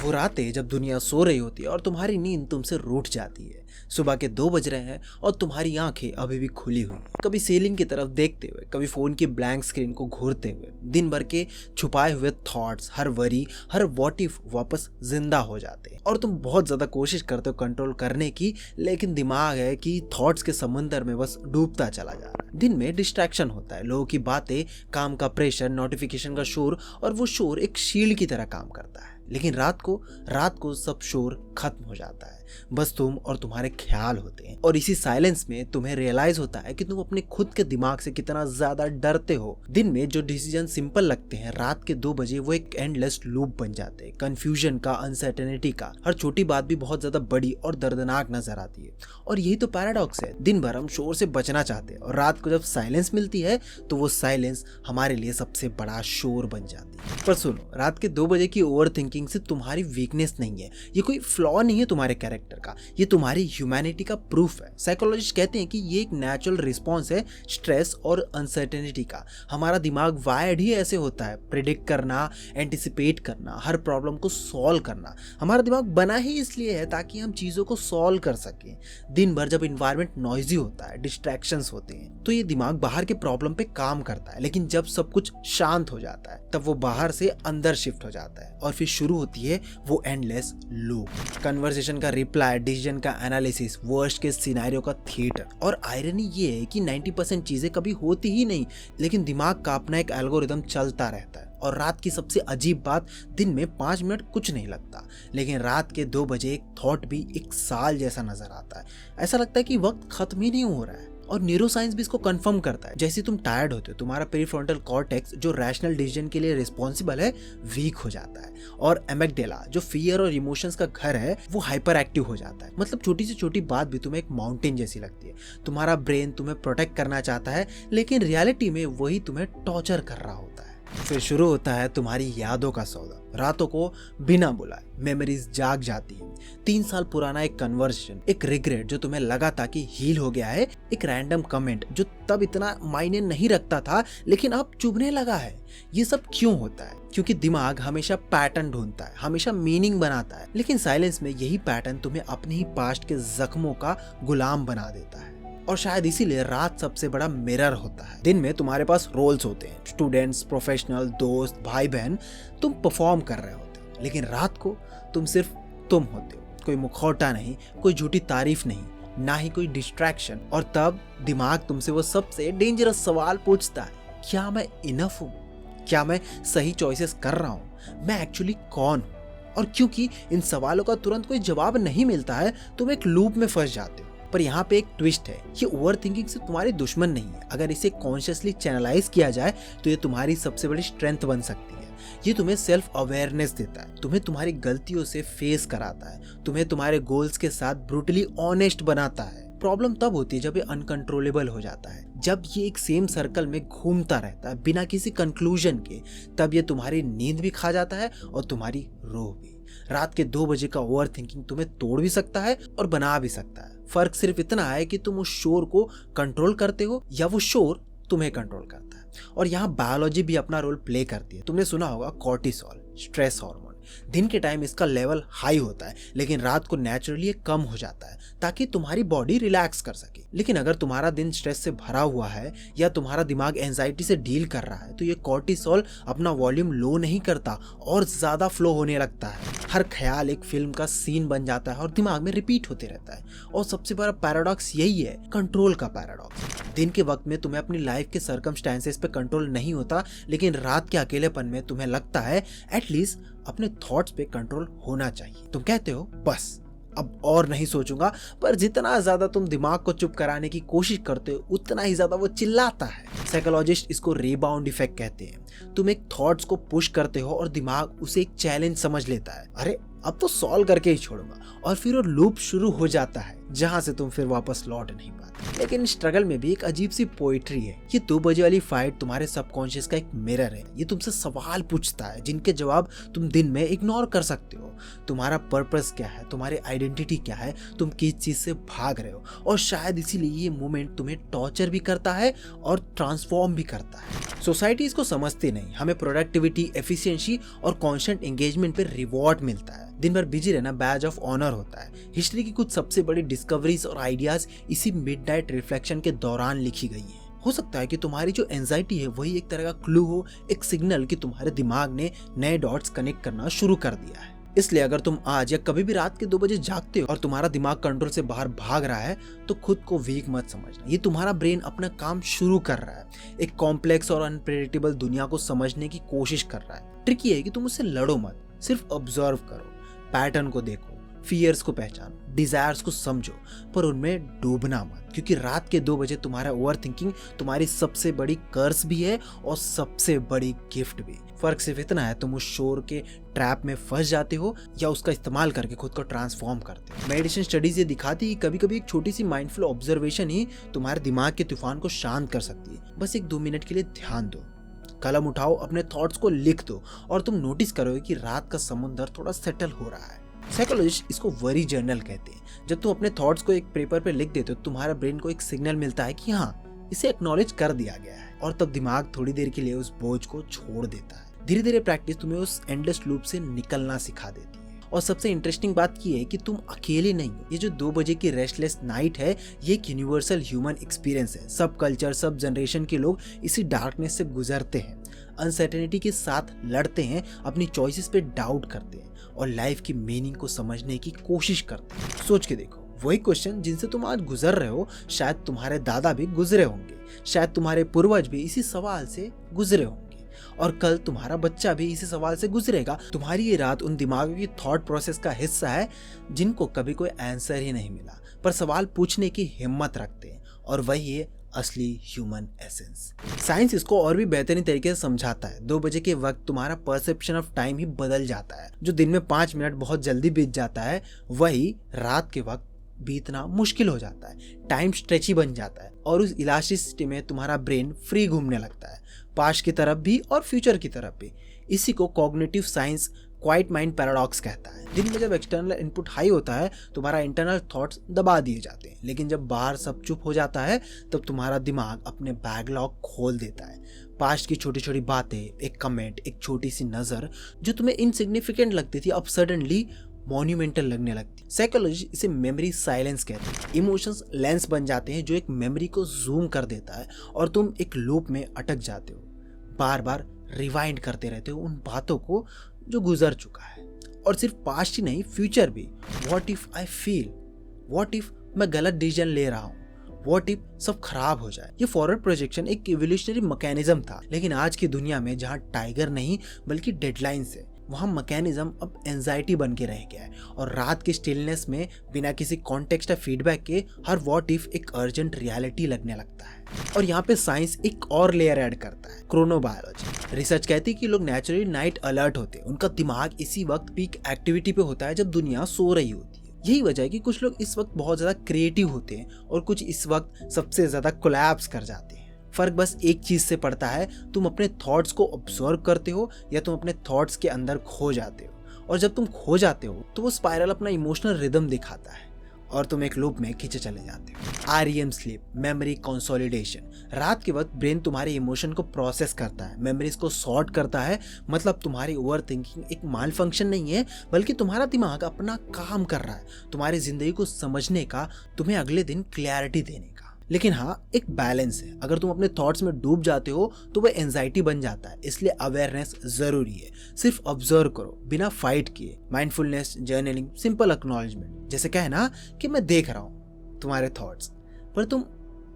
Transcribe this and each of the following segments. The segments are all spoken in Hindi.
वो रातें जब दुनिया सो रही होती है और तुम्हारी नींद तुमसे रूठ जाती है। सुबह के 2 बज रहे हैं और तुम्हारी आंखें अभी भी खुली हुई हैं। कभी सीलिंग की तरफ देखते हुए, कभी फोन की ब्लैंक स्क्रीन को घूरते हुए दिन भर के छुपाए हुए thoughts, her worry, her what if वापस जिंदा हो जाते हैं। और तुम बहुत ज्यादा कोशिश करते हो कंट्रोल करने की, लेकिन दिमाग है कि थॉट्स के समंदर में बस डूबता चला जा रहा है। दिन में डिस्ट्रैक्शन होता है, लोगों की बातें, काम का प्रेशर, नोटिफिकेशन का शोर, और वो शोर एक शील्ड की तरह काम करता है। लेकिन रात को सब शोर खत्म हो जाता है, बस तुम और तुम्हारे ख्याल होते हैं। और इसी साइलेंस में तुम्हें रियलाइज होता है कि तुम अपने खुद के दिमाग से कितना ज्यादा डरते हो। दिन में जो डिसीजन सिंपल लगते हैं, रात के 2 बजे वो एक एंडलेस लूप बन जाते हैं। कंफ्यूजन का, अनसर्टेनिटी का, हर छोटी बात भी बहुत ज्यादा बड़ी और दर्दनाक नजर आती है। और यही तो पैराडॉक्स है, दिन भर हम शोर से बचना चाहते हैं और रात को जब साइलेंस मिलती है तो वो साइलेंस हमारे लिए सबसे बड़ा शोर बन जाती है। पर सुनो, रात के 2 बजे की ओवर थिंकिंग से तुम्हारी वीकनेस नहीं है, ये कोई फ्लॉ नहीं है तुम्हारे कैरेक्टर का, ये तुम्हारी ह्यूमैनिटी का प्रूफ है। साइकोलॉजिस्ट कहते हैं कि ये एक नेचुरल रिस्पॉन्स है स्ट्रेस और अनसर्टेनिटी का। हमारा दिमाग वायर्ड ही ऐसे होता है, प्रिडिक्ट करना, एंटिसिपेट करना, हर प्रॉब्लम को सॉल्व करना। हमारा दिमाग बना ही इसलिए है ताकि हम चीजों को सॉल्व कर सकें। दिन भर जब इन्वायरमेंट नॉइजी होता है, डिस्ट्रैक्शंस होते हैं, तो ये दिमाग बाहर के प्रॉब्लम पे काम करता है। लेकिन जब सब कुछ शांत हो जाता है, तब वो बाहर से अंदर शिफ्ट हो जाता है और फिर शुरू होती है वो एंडलेस लूप। कन्वर्सेशन का रिप्लाई, डिसीजन का एनालिसिस, वर्स्ट के सिनेरियो का थिएटर। और आयरनी ये है कि 90% चीजें कभी होती ही नहीं, लेकिन दिमाग का अपना एक एल्गोरिदम चलता रहता है। और रात की सबसे अजीब बात, दिन में 5 मिनट कुछ नहीं लगता, लेकिन रात के 2 बजे एक थॉट भी 1 साल जैसा नजर आता है। ऐसा लगता है कि वक्त खत्म ही नहीं हो रहा है। और न्यूरोसाइंस भी इसको कंफर्म करता है। जैसे तुम टायर्ड होते हो, तुम्हारा प्रीफ्रंटल कॉर्टेक्स जो रैशनल डिसीजन के लिए रिस्पॉन्सिबल है, वीक हो जाता है। और एमिगडाला जो फियर और इमोशंस का घर है, वो हाइपर एक्टिव हो जाता है। मतलब छोटी से छोटी बात भी तुम्हें एक माउंटेन जैसी लगती है। तुम्हारा ब्रेन तुम्हें प्रोटेक्ट करना चाहता है, लेकिन रियलिटी में वही तुम्हें टॉर्चर कर रहा होता है। फिर शुरू होता है तुम्हारी यादों का सौदा। रातों को बिना बुलाए मेमोरीज जाग जाती है। 3 साल पुराना एक कन्वर्सेशन, एक रिग्रेट जो तुम्हें लगा था कि हील हो गया है, एक रैंडम कमेंट जो तब इतना मायने नहीं रखता था लेकिन अब चुभने लगा है। ये सब क्यों होता है? क्योंकि दिमाग हमेशा पैटर्न ढूंढता है, हमेशा मीनिंग बनाता है, लेकिन साइलेंस में यही पैटर्न तुम्हें अपने ही पास्ट के जख्मों का गुलाम बना देता है। और शायद इसीलिए रात सबसे बड़ा मिरर होता है। दिन में तुम्हारे पास रोल्स होते हैं, स्टूडेंट्स, प्रोफेशनल, दोस्त, भाई बहन, तुम परफॉर्म कर रहे होते हो। लेकिन रात को तुम सिर्फ तुम होते हो। कोई मुखौटा नहीं, कोई झूठी तारीफ नहीं, ना ही कोई डिस्ट्रैक्शन। और तब दिमाग तुमसे वो सबसे डेंजरस सवाल पूछता है, क्या मैं इनफ हूँ? क्या मैं सही चॉइसेस कर रहा हूँ? मैं एक्चुअली कौन हूँ? और क्योंकि इन सवालों का तुरंत कोई जवाब नहीं मिलता है, तुम एक लूप में फंस जाते हो। पर यहाँ पे एक ट्विस्ट है, ये ओवर थिंकिंग से तुम्हारी दुश्मन नहीं है। अगर इसे कॉन्शियसली चैनलाइज किया जाए तो ये तुम्हारी सबसे बड़ी स्ट्रेंथ बन सकती है। ये तुम्हें सेल्फ अवेयरनेस देता है, तुम्हें तुम्हारी गलतियों से फेस कराता है, तुम्हें तुम्हारे गोल्स के साथ ब्रूटली ऑनेस्ट बनाता है। प्रॉब्लम तब होती है जब ये अनकंट्रोलेबल हो जाता है, जब ये एक सेम सर्कल में घूमता रहता है बिना किसी कंक्लूजन के। तब ये तुम्हारी नींद भी खा जाता है और तुम्हारी रूह भी। रात के 2 बजे का ओवर थिंकिंग तुम्हें तोड़ भी सकता है और बना भी सकता है। फर्क सिर्फ इतना है कि तुम उस शोर को कंट्रोल करते हो या वो शोर तुम्हें कंट्रोल करता है। और यहाँ बायोलॉजी भी अपना रोल प्ले करती है। तुमने सुना होगा कॉर्टिसोल, स्ट्रेस हार्मोन। दिन के टाइम इसका लेवल हाई होता है, लेकिन रात को नेचुरली ये कम हो जाता है ताकि तुम्हारी बॉडी रिलैक्स कर सके। लेकिन अगर तुम्हारा दिन स्ट्रेस से भरा हुआ है या तुम्हारा दिमाग एंजाइटी से डील कर रहा है, तो ये कॉर्टिसोल अपना वॉल्यूम लो नहीं करता और ज्यादा फ्लो होने लगता है। हर ख्याल एक फिल्म का सीन बन जाता है और दिमाग में रिपीट होते रहता है। और सबसे बड़ा पैराडॉक्स यही है, कंट्रोल का पैराडॉक्स। दिन के वक्त में तुम्हें अपनी लाइफ के सर्कमस्टेंसेस पे कंट्रोल नहीं होता, लेकिन रात के अकेलेपन में तुम्हें लगता है एटलीस्ट अपने थॉट्स पे कंट्रोल होना चाहिए। तुम कहते हो बस अब और नहीं सोचूंगा, पर जितना ज्यादा तुम दिमाग को चुप कराने की कोशिश करते हो, उतना ही ज्यादा वो चिल्लाता है। साइकोलॉजिस्ट इसको रीबाउंड इफेक्ट कहते हैं। तुम एक थॉट्स को पुश करते हो और दिमाग उसे एक चैलेंज समझ लेता है। अरे अब तो सॉल्व करके ही छोड़ूंगा, और फिर वो लूप शुरू हो जाता है जहां से तुम फिर वापस लौट नहीं पाते। लेकिन स्ट्रगल में भी एक अजीब सी पोइट्री है। ये 2 बजे वाली फाइट तुम्हारे सबकॉन्शियस का एक मिरर है। ये तुमसे सवाल पूछता है जिनके जवाब तुम दिन में इग्नोर कर सकते हो। तुम्हारा पर्पस क्या है, तुम्हारी आइडेंटिटी क्या है, तुम किस चीज से भाग रहे हो। और शायद इसीलिए ये मोमेंट तुम्हें टॉर्चर भी करता है और ट्रांसफॉर्म भी करता है। सोसाइटी इसको समझती नहीं। हमें प्रोडक्टिविटी, एफिशिएंसी और कॉन्स्टेंट एंगेजमेंट पे रिवॉर्ड मिलता है, दिन भर बिजी रहना बैज ऑफ ऑनर होता है। हिस्ट्री की कुछ सबसे बड़ी डिस्कवरीज और आइडियाज इसी मिडनाइट रिफ्लेक्शन के दौरान लिखी गई है। हो सकता है कि तुम्हारी जो एंजाइटी है वही एक तरह का क्लू हो, एक सिग्नल कि तुम्हारे दिमाग ने नए डॉट्स कनेक्ट करना शुरू कर दिया है। इसलिए अगर तुम आज या कभी भी रात के 2 बजे जागते हो और तुम्हारा दिमाग कंट्रोल से बाहर भाग रहा है तो खुद को वीक मत समझना। ये तुम्हारा ब्रेन अपना काम शुरू कर रहा है, एक कॉम्प्लेक्स और अनप्रेडिक्टेबल दुनिया को समझने की कोशिश कर रहा है। ट्रिक ये है कि तुम उससे लड़ो मत, सिर्फ ऑब्जर्व करो, पैटर्न को देखो, फियर्स को पहचानो, डिजायर्स को समझो, पर उनमें डूबना मत, क्योंकि रात के 2 बजे तुम्हारा ओवर थिंकिंग तुम्हारी सबसे बड़ी कर्स भी है और सबसे बड़ी गिफ्ट भी। फर्क सिर्फ इतना है, तुम उस शोर के ट्रैप में फंस जाते हो या उसका इस्तेमाल करके खुद को ट्रांसफॉर्म करते हो। मेडिटेशन स्टडीज ये दिखाती है कि कभी कभी एक छोटी सी माइंडफुल ऑब्जर्वेशन ही तुम्हारे दिमाग के तूफान को शांत कर सकती है। बस 1-2 मिनट के लिए ध्यान दो, कलम उठाओ, अपने थॉट्स को लिख दो और तुम नोटिस करोगे कि रात का समुंदर थोड़ा सेटल हो रहा है। साइकोलॉजिस्ट इसको वरी जर्नल कहते हैं। जब तुम अपने थॉट्स को एक पेपर पे लिख देते हो, तुम्हारे ब्रेन को एक सिग्नल मिलता है कि हाँ, इसे एक्नॉलेज कर दिया गया है, और तब दिमाग थोड़ी देर के लिए उस बोझ को छोड़ देता है। धीरे धीरे प्रैक्टिस तुम्हें उस एंडलेस लूप से निकलना सिखा देती है। और सबसे इंटरेस्टिंग बात ये है कि तुम अकेले नहीं हो। ये जो 2 बजे की रेस्टलेस नाइट है, ये एक यूनिवर्सल ह्यूमन एक्सपीरियंस है। सब कल्चर, सब जनरेशन के लोग इसी डार्कनेस से गुजरते हैं, अनसर्टेनिटी के साथ लड़ते हैं, अपनी चॉइसेस पे डाउट करते हैं और लाइफ की मीनिंग को समझने की कोशिश करते हैं। सोच के देखो, वही क्वेश्चन जिनसे तुम आज गुजर रहे हो, शायद तुम्हारे दादा भी गुजरे होंगे, शायद तुम्हारे पूर्वज भी इसी सवाल से गुजरे होंगे, और कल तुम्हारा बच्चा भी इसी सवाल से गुजरेगा। तुम्हारी ये रात उन दिमागों की थॉट प्रोसेस का हिस्सा है जिनको कभी कोई आंसर ही नहीं मिला, पर सवाल पूछने की हिम्मत रखते हैं, और वही है असली ह्यूमन एसेंस। साइंस इसको और भी बेहतरीन तरीके से समझाता है। 2 बजे के वक्त तुम्हारा परसेप्शन ऑफ टाइम ही बदल जाता है। जो दिन में 5 मिनट बहुत जल्दी बीत जाता है, वही रात के वक्त बीतना मुश्किल हो जाता है। टाइम स्ट्रेची बन जाता है और उस इलास्टिसिटी में तुम्हारा ब्रेन फ्री घूमने लगता है, पास्ट की तरफ भी और फ्यूचर की तरफ भी। इसी को cognitive science quite mind paradox कहता है। दिन में जब एक्सटर्नल इनपुट हाई होता है, तुम्हारा इंटरनल थॉट्स दबा दिए जाते हैं, लेकिन जब बाहर सब चुप हो जाता है, तब तुम्हारा दिमाग अपने बैकलॉग खोल देता है। पास्ट की छोटी छोटी बातें, एक कमेंट, एक छोटी सी नजर जो तुम्हें इनसिग्निफिकेंट लगती थी, अब सडनली मॉन्यूमेंटल लगने लगती। साइकोलॉजी इसे मेमोरी साइलेंस कहते हैं। इमोशंस लेंस बन जाते हैं जो एक मेमोरी को जूम कर देता है और तुम एक लूप में अटक जाते हो, बार बार रिवाइंड करते रहते हो उन बातों को जो गुजर चुका है। और सिर्फ पास्ट ही नहीं, फ्यूचर भी। What if I feel, what if मैं गलत डिसीजन ले रहा हूँ, व्हाट इफ सब खराब हो जाए। ये फॉरवर्ड प्रोजेक्शन एक इवोल्यूशनरी मैकेनिज्म था, लेकिन आज की दुनिया में जहाँ टाइगर नहीं बल्कि डेडलाइंस है, वहाँ मैकेनिज्म अब एंजाइटी बन के रह गया है। और रात की स्टिलनेस में बिना किसी कॉन्टेक्स्ट या फीडबैक के हर व्हाट इफ एक अर्जेंट रियलिटी लगने लगता है। और यहाँ पे साइंस एक और लेयर ऐड करता है, क्रोनोबायोलॉजी। रिसर्च कहती है कि लोग नेचुरली नाइट अलर्ट होते हैं, उनका दिमाग इसी वक्त पीक एक्टिविटी पे होता है जब दुनिया सो रही होती है। यही वजह है कि कुछ लोग इस वक्त बहुत ज्यादा क्रिएटिव होते हैं और कुछ इस वक्त सबसे ज्यादा कोलैप्स कर जाते हैं। फर्क बस एक चीज से पड़ता है, तुम अपने थॉट्स को ऑब्जर्व करते हो या तुम अपने थॉट्स के अंदर खो जाते हो। और जब तुम खो जाते हो तो वो स्पाइरल अपना इमोशनल रिदम दिखाता है और तुम एक लूप में खींचे चले जाते हो। REM sleep, memory consolidation. रात के वक्त ब्रेन तुम्हारे इमोशन को प्रोसेस करता है, मेमोरीज को सॉर्ट करता है। मतलब तुम्हारी ओवर थिंकिंग एक माल फंक्शन नहीं है, बल्कि तुम्हारा दिमाग अपना काम कर रहा है, तुम्हारी जिंदगी को समझने का, तुम्हें अगले दिन क्लैरिटी देने का। लेकिन हाँ, एक बैलेंस है। अगर तुम अपने थॉट्स में डूब जाते हो तो वह एंजाइटी बन जाता है, इसलिए अवेयरनेस जरूरी है। सिर्फ ऑब्जर्व करो बिना फाइट किए। Mindfulness, journaling, simple acknowledgement. जैसे कहना कि मैं देख रहा हूँ तुम्हारे थॉट्स, पर तुम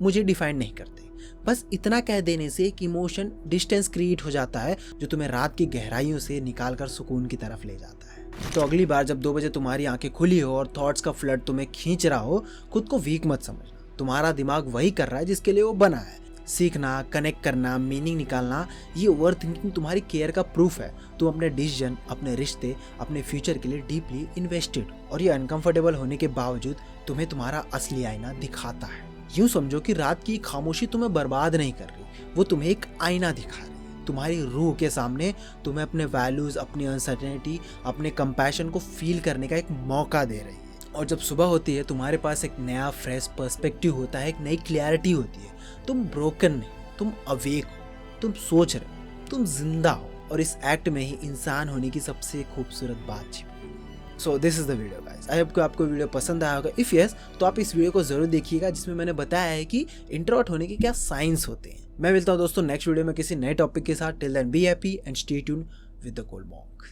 मुझे डिफाइन नहीं करते। बस इतना कह देने से एक इमोशन डिस्टेंस क्रिएट हो जाता है जो तुम्हें रात की गहराइयों से निकाल कर सुकून की तरफ ले जाता है। तो अगली बार जब 2 बजे तुम्हारी आंखें खुली हो और थॉट्स का फ्लड तुम्हें खींच रहा हो, खुद को वीक मत समझना। तुम्हारा दिमाग वही कर रहा है जिसके लिए वो बना है। सीखना, कनेक्ट करना, मीनिंग निकालना, ये ओवर थिंकिंग तुम्हारी केयर का प्रूफ है। तुम अपने डिसीजन, अपने रिश्ते, अपने फ्यूचर के लिए डीपली इन्वेस्टेड हो और ये अनकंफर्टेबल होने के बावजूद तुम्हें तुम्हारा असली आईना दिखाता है। यूं समझो कि रात की खामोशी तुम्हें बर्बाद नहीं कर रही, वो तुम्हें एक आईना दिखा रही है। तुम्हारी रूह के सामने तुम्हें अपने वैल्यूज, अपनी अनसर्टेनिटी, अपने कंपैशन को फील करने का एक मौका दे रही है। और जब सुबह होती है, तुम्हारे पास एक नया फ्रेश पर्सपेक्टिव होता है, एक नई क्लैरिटी होती है। तुम ब्रोकन नहीं, तुम अवेक हो, तुम सोच रहे हो, तुम जिंदा हो। और इस एक्ट में ही इंसान होने की सबसे खूबसूरत बात छिपी है। So this is the video guys. I hope कि आपको वीडियो पसंद आया होगा। इफ यस तो आप इस वीडियो को जरूर देखिएगा जिसमें मैंने बताया है कि इंट्रोवर्ट होने के क्या साइंस होते हैं। मैं मिलता हूँ दोस्तों नेक्स्ट वीडियो में किसी नए टॉपिक के साथ। Till then be happy and stay tuned with the Cold monk.